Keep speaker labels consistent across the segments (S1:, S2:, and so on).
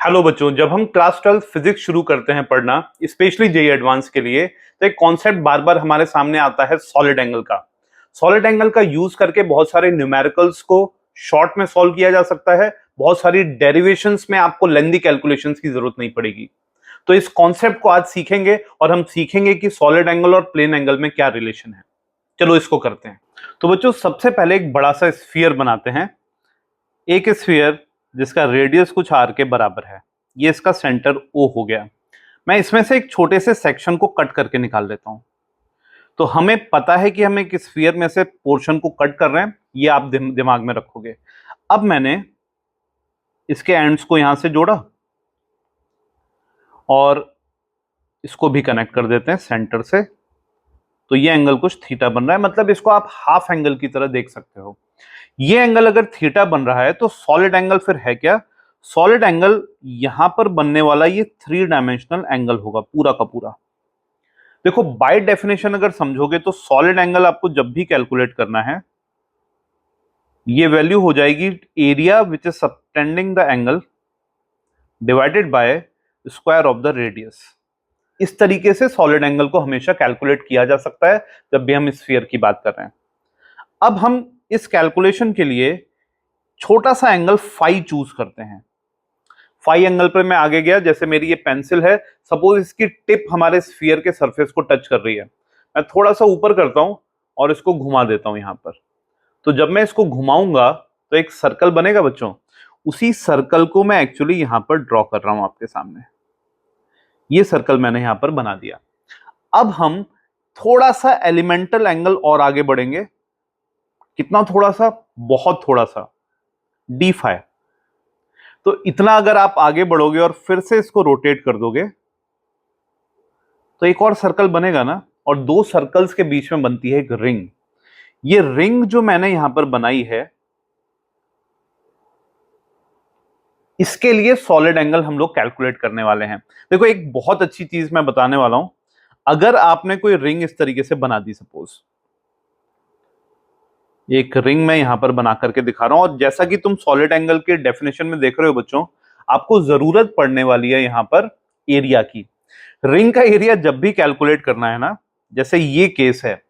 S1: Hello बच्चों, जब हम क्लास 12 फिजिक्स शुरू करते हैं पढ़ना, स्पेशली जेई एडवांस के लिए, तो एक कॉन्सेप्ट बार बार हमारे सामने आता है सॉलिड एंगल का। सॉलिड एंगल का यूज करके बहुत सारे न्यूमेरिकल्स को शॉर्ट में सॉल्व किया जा सकता है। बहुत सारी डेरिवेशंस में आपको लेंथी कैलकुलेशंस की जरूरत नहीं पड़ेगी। तो इस कॉन्सेप्ट को आज सीखेंगे और हम सीखेंगे कि सॉलिड एंगल और प्लेन एंगल में क्या रिलेशन है। चलो इसको करते हैं। तो बच्चों, सबसे पहले एक बड़ा सा स्फीयर बनाते हैं। एक स्फीयर जिसका रेडियस कुछ आर के बराबर है, ये इसका सेंटर ओ हो गया। मैं इसमें से एक छोटे से सेक्शन को कट करके निकाल लेता हूं। तो हमें पता है कि हम एक स्फीयर में से पोर्शन को कट कर रहे हैं, ये आप दिमाग में रखोगे। अब मैंने इसके एंड्स को यहां से जोड़ा और इसको भी कनेक्ट कर देते हैं सेंटर से। तो ये एंगल कुछ थीटा बन रहा है, मतलब इसको आप हाफ एंगल की तरह देख सकते हो। ये एंगल अगर थीटा बन रहा है तो सॉलिड एंगल फिर है क्या? सॉलिड एंगल यहां पर बनने वाला ये 3 डायमेंशनल एंगल होगा पूरा का पूरा। देखो, बाय डेफिनेशन अगर समझोगे तो सॉलिड एंगल आपको जब भी कैलकुलेट करना है, ये वैल्यू हो जाएगी area which is subtending the angle divided by square of the radius. इस तरीके से सॉलिड एंगल को हमेशा कैलकुलेट किया जा सकता है जब भी हम स्फीयर की बात कर रहे हैं। अब हम इस कैलकुलेशन के लिए छोटा सा एंगल फाई चूज करते हैं। फाई एंगल पर मैं आगे गया, जैसे मेरी ये पेंसिल है, सपोज इसकी टिप हमारे स्फीयर के सरफेस को टच कर रही है। मैं थोड़ा सा ऊपर करता हूं और इसको घुमा देता हूं यहां पर। तो जब मैं इसको घुमाऊंगा तो एक सर्कल बनेगा बच्चों। उसी सर्कल को मैं एक्चुअली यहां पर ड्रॉ कर रहा हूं आपके सामने। ये सर्कल मैंने यहां पर बना दिया। अब हम थोड़ा सा एलिमेंटल एंगल और आगे बढ़ेंगे। कितना थोड़ा सा? बहुत थोड़ा सा, डी फाई। तो इतना अगर आप आगे बढ़ोगे और फिर से इसको रोटेट कर दोगे तो एक और सर्कल बनेगा ना, और दो सर्कल्स के बीच में बनती है एक रिंग। ये रिंग जो मैंने यहां पर बनाई है, इसके लिए सॉलिड एंगल हम लोग कैलकुलेट करने वाले हैं। देखो, एक बहुत अच्छी चीज मैं बताने वाला हूं। अगर आपने कोई रिंग इस तरीके से बना दी, सपोज एक रिंग मैं यहां पर बना करके दिखा रहा हूं, और जैसा कि तुम सॉलिड एंगल के डेफिनेशन में देख रहे हो बच्चों, आपको जरूरत पड़ने वाली है यहां पर एरिया की। रिंग का एरिया जब भी कैलकुलेट करना है ना, जैसे ये केस है,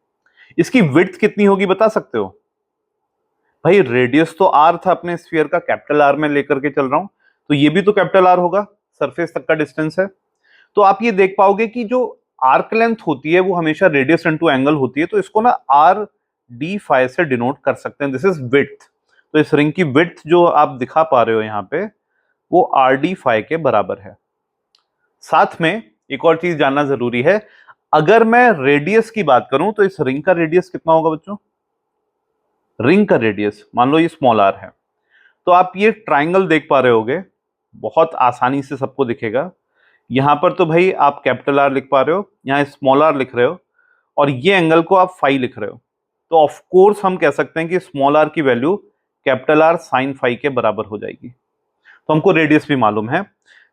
S1: इसकी विड्थ कितनी होगी बता सकते हो? भाई, रेडियस तो आर था अपने स्फीयर का, कैपिटल आर में लेकर के चल रहा हूं, तो ये भी तो कैपिटल आर होगा, सरफेस तक का डिस्टेंस है। तो आप ये देख पाओगे कि जो आर्क लेंथ होती है वो हमेशा रेडियस इनटू एंगल होती है। तो इसको ना आर डी फाई से डिनोट कर सकते हैं। This is width. तो इस रिंग की विड्थ जो आप दिखा पा रहे हो यहां पे, वो आर डी फाई के बराबर है। साथ में एक और चीज जानना जरूरी है। अगर मैं रेडियस की बात करूं तो इस रिंग का रेडियस कितना होगा बच्चों? रिंग का रेडियस मान लो ये स्मॉल आर है, तो आप ये ट्राइंगल देख पा रहे होगे, बहुत आसानी से सबको दिखेगा। यहां पर तो भाई आप कैपिटल आर लिख पा रहे हो, यहां स्मॉल आर लिख रहे हो, और ये एंगल को आप फाई लिख रहे हो। तो ऑफ कोर्स हम कह सकते हैं कि स्मॉल आर की value capital r sine phi के बराबर हो जाएगी। तो हमको रेडियस भी मालूम है।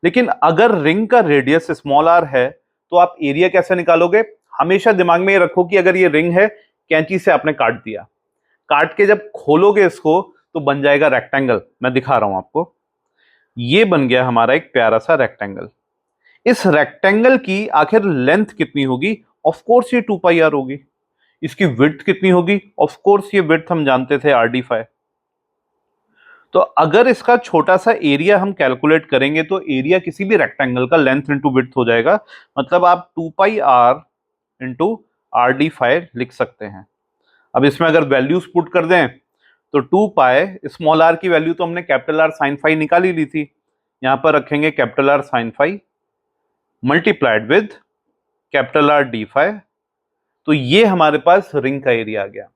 S1: लेकिन अगर रिंग का रेडियस स्मॉल आर है तो आप एरिया कैसे निकालोगे? हमेशा दिमाग में ये रखो कि अगर ये रिंग है, कैंची से आपने काट दिया, काट के जब खोलोगे इसको तो बन जाएगा रेक्टेंगल। मैं दिखा रहा हूं आपको, ये बन गया हमारा एक प्यारा सा रेक्टेंगल। इस रेक्टेंगल की आखिर लेंथ कितनी होगी? ऑफ कोर्स ये 2 पाई आर होगी। इसकी विड्थ कितनी होगी? ऑफ कोर्स ये विड्थ हम जानते थे आर डी फाई। तो अगर इसका छोटा सा एरिया हम कैलकुलेट करेंगे तो एरिया किसी भी रेक्टेंगल का लेंथ इंटू विड्थ हो जाएगा। मतलब आप 2 pi r into r d phi लिख सकते हैं। अब इसमें अगर वैल्यूज पुट कर दें तो 2 पाई, स्मॉल आर की वैल्यू तो हमने कैपिटल आर साइन फाई निकाल ही ली थी, यहां पर रखेंगे capital r sine phi multiplied with capital r d phi. तो ये हमारे पास रिंग का एरिया आ गया।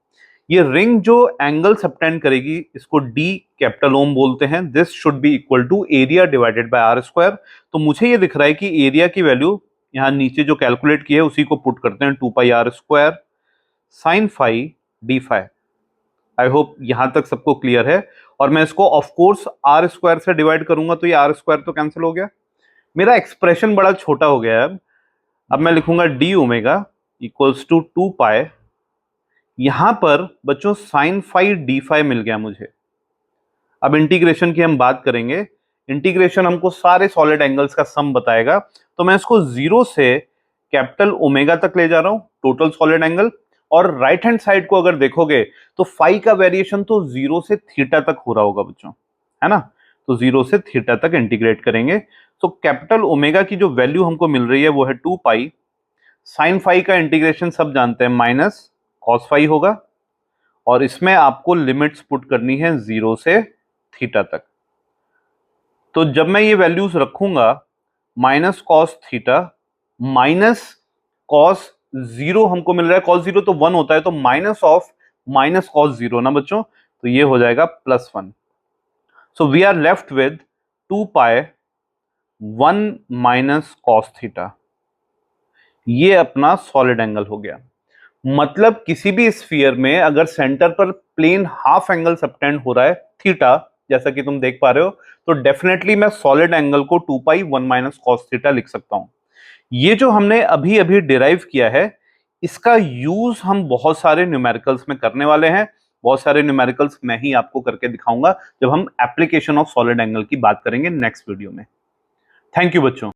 S1: ये रिंग जो एंगल सबटेंड करेगी, इसको डी कैपिटल ओम बोलते हैं। This should be equal to area divided by r square. तो मुझे ये दिख रहा है कि एरिया की वैल्यू यहां नीचे जो कैलकुलेट की है उसी को पुट करते हैं, 2 pi r square sine phi d phi. I hope यहां तक सबको क्लियर है। और मैं इसको ऑफ कोर्स आर स्क्वायर से डिवाइड करूंगा तो ये आर स्क्वायर तो कैंसिल हो गया। मेरा एक्सप्रेशन बड़ा छोटा हो गया है। अब मैं लिखूंगा डी ओमेगा इक्वल्स टू 2 पाई, यहां पर बच्चों साइन फाई डी फाई मिल गया मुझे। अब इंटीग्रेशन की हम बात करेंगे। इंटीग्रेशन हमको सारे सॉलिड एंगल्स का सम बताएगा। तो मैं इसको 0 से कैपिटल ओमेगा तक ले जा रहा हूं, टोटल सॉलिड एंगल। और राइट हैंड साइड को अगर देखोगे तो फाई का वेरिएशन तो 0 से थीटा तक हो रहा होगा बच्चों, है ना। तो 0 से थीटा तक इंटीग्रेट करेंगे। तो कैपिटल ओमेगा की जो वैल्यू हमको मिल रही है वो है 2 पाई। साइन फाई का इंटीग्रेशन सब जानते हैं, माइनस कॉस फाई होगा। और इसमें आपको लिमिट्स पुट करनी है 0 से थीटा तक। तो जब मैं ये वैल्यूज रखूंगा, minus cos theta minus cos 0 हमको मिल रहा है, कॉस 0 तो 1 होता है, तो माइनस ऑफ माइनस कॉस 0 ना बच्चों, तो ये हो जाएगा +1। So we are left with 2 pi 1 minus cos theta. ये अपना सॉलिड एंगल हो गया। मतलब किसी भी स्फीयर में अगर सेंटर पर प्लेन हाफ एंगल सबटेंड हो रहा है थीटा, जैसा कि तुम देख पा रहे हो, तो डेफिनेटली मैं सॉलिड एंगल को 2 पाई 1 माइनस कॉस थीटा लिख सकता हूं। ये जो हमने अभी अभी डिराइव किया है, इसका यूज हम बहुत सारे न्यूमेरिकल्स में करने वाले हैं। बहुत सारे न्यूमेरिकल्स मैं ही आपको करके दिखाऊंगा जब हम एप्लीकेशन ऑफ सॉलिड एंगल की बात करेंगे नेक्स्ट वीडियो में। थैंक यू बच्चों।